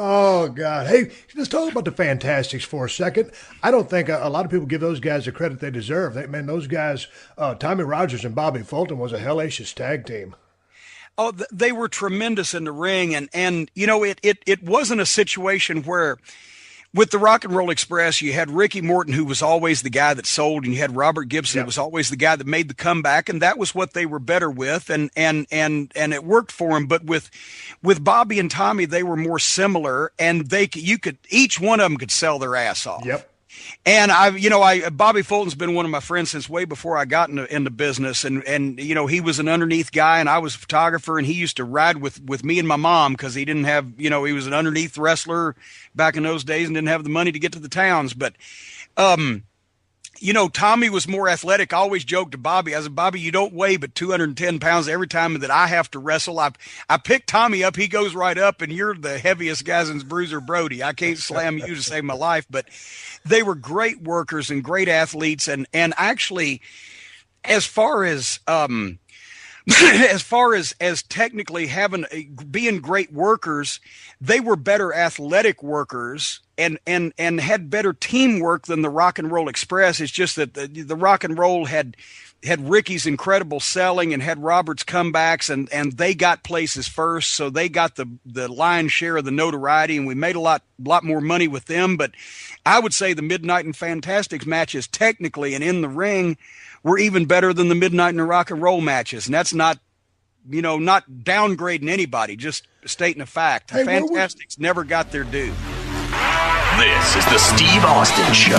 Oh, God. Hey, let's talk about the Fantastics for a second. I don't think a lot of people give those guys the credit they deserve. Man, those guys, Tommy Rogers and Bobby Fulton was a hellacious tag team. Oh, they were tremendous in the ring, and it wasn't a situation where with the Rock and Roll Express, you had Ricky Morton, who was always the guy that sold, and you had Robert Gibson, who was always the guy that made the comeback, and that was what they were better with, and it worked for them. But with Bobby and Tommy, they were more similar, and each one of them could sell their ass off. Yep. And Bobby Fulton's been one of my friends since way before I got into business. And he was an underneath guy and I was a photographer, and he used to ride with me and my mom because he didn't have, he was an underneath wrestler back in those days and didn't have the money to get to the towns. But, Tommy was more athletic. I always joked to Bobby. I said, Bobby, you don't weigh but 210 pounds every time that I have to wrestle. I pick Tommy up. He goes right up, and you're the heaviest guy since Bruiser Brody. I can't slam you to save my life. But they were great workers and great athletes. And actually, as far as as technically being great workers, they were better athletic workers and had better teamwork than the Rock and Roll Express. It's just that the Rock and Roll had Ricky's incredible selling and had Robert's comebacks, and they got places first, so they got the lion's share of the notoriety, and we made a lot more money with them. But I would say the Midnight and Fantastics matches technically and in the ring were even better than the Midnight and the Rock and Roll matches. And that's not downgrading anybody, just stating a fact. Hey, Fantastics never got their due. This is the Steve Austin Show.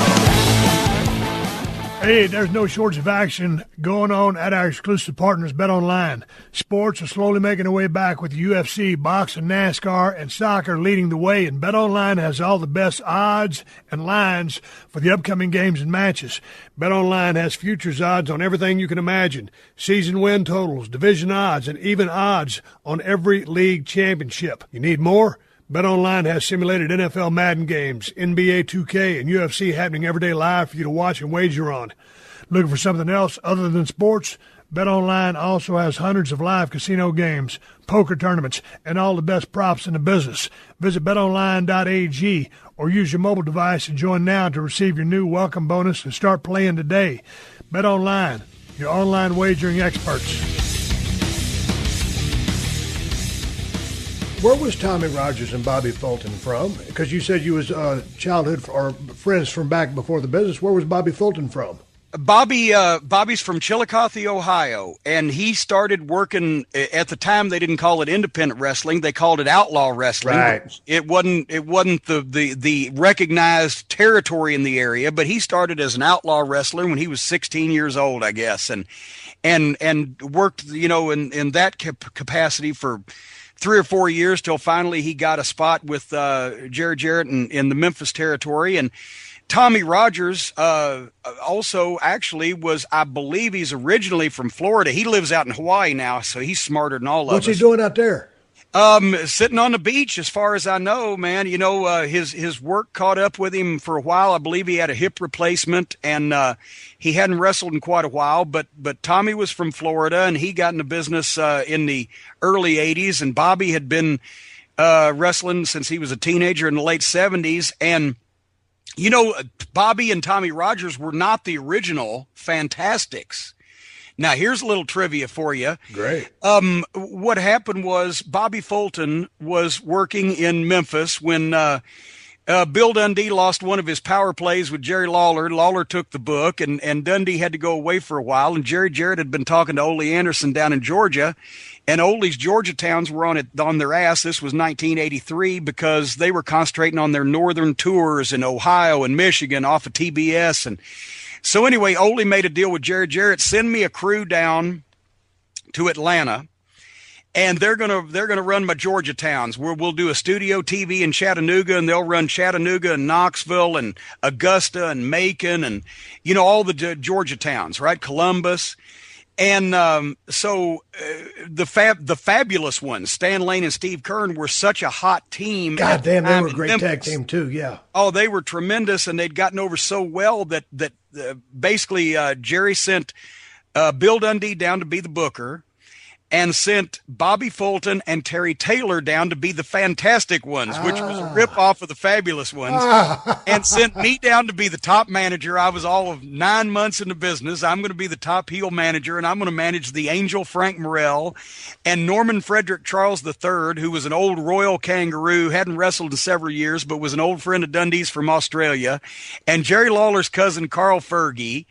Hey, there's no shortage of action going on at our exclusive partners, BetOnline. Sports are slowly making their way back with UFC, boxing, NASCAR, and soccer leading the way, and BetOnline has all the best odds and lines for the upcoming games and matches. BetOnline has futures odds on everything you can imagine, season win totals, division odds, and even odds on every league championship. You need more? BetOnline has simulated NFL Madden games, NBA 2K, and UFC happening every day live for you to watch and wager on. Looking for something else other than sports? BetOnline also has hundreds of live casino games, poker tournaments, and all the best props in the business. Visit betonline.ag or use your mobile device and join now to receive your new welcome bonus and start playing today. BetOnline, your online wagering experts. Where was Tommy Rogers and Bobby Fulton from? Because you said you was childhood or friends from back before the business. Where was Bobby Fulton from? Bobby's from Chillicothe, Ohio, and he started working at the time. They didn't call it independent wrestling; they called it outlaw wrestling. Right. It wasn't the recognized territory in the area, but he started as an outlaw wrestler when he was 16 years old, I guess, and worked in that capacity for 3 or 4 years till finally he got a spot with Jerry Jarrett in the Memphis territory. And Tommy Rogers also actually was, I believe he's originally from Florida. He lives out in Hawaii now, so he's smarter than all of us. What's he doing out there? Sitting on the beach, as far as I know, man. His work caught up with him for a while. I believe he had a hip replacement, and he hadn't wrestled in quite a while. But Tommy was from Florida, and he got into business in the early 80s, and Bobby had been wrestling since he was a teenager in the late 70s. And, Bobby and Tommy Rogers were not the original Fantastics. Now, here's a little trivia for you. Great. What happened was Bobby Fulton was working in Memphis when Bill Dundee lost one of his power plays with Jerry Lawler. Lawler took the book, and Dundee had to go away for a while. And Jerry Jarrett had been talking to Ole Anderson down in Georgia, and Ole's Georgia towns were on their ass. This was 1983 because they were concentrating on their northern tours in Ohio and Michigan off of TBS. And so anyway, Ole made a deal with Jerry Jarrett, send me a crew down to Atlanta, and they're gonna run my Georgia towns. We'll do a studio TV in Chattanooga, and they'll run Chattanooga and Knoxville and Augusta and Macon and all the Georgia towns, right? Columbus. And so the fabulous ones, Stan Lane and Steve Kern, were such a hot team. God damn, they were a great tag team too. Yeah. Oh, they were tremendous, and they'd gotten over so well that basically Jerry sent Bill Dundee down to be the booker, and sent Bobby Fulton and Terry Taylor down to be the Fantastic Ones, which was a rip-off of the Fabulous Ones, and sent me down to be the top manager. I was all of 9 months in the business. I'm going to be the top heel manager, and I'm going to manage the Angel Frank Morrell and Norman Frederick Charles III, who was an old Royal Kangaroo, hadn't wrestled in several years, but was an old friend of Dundee's from Australia, and Jerry Lawler's cousin Carl Fergie.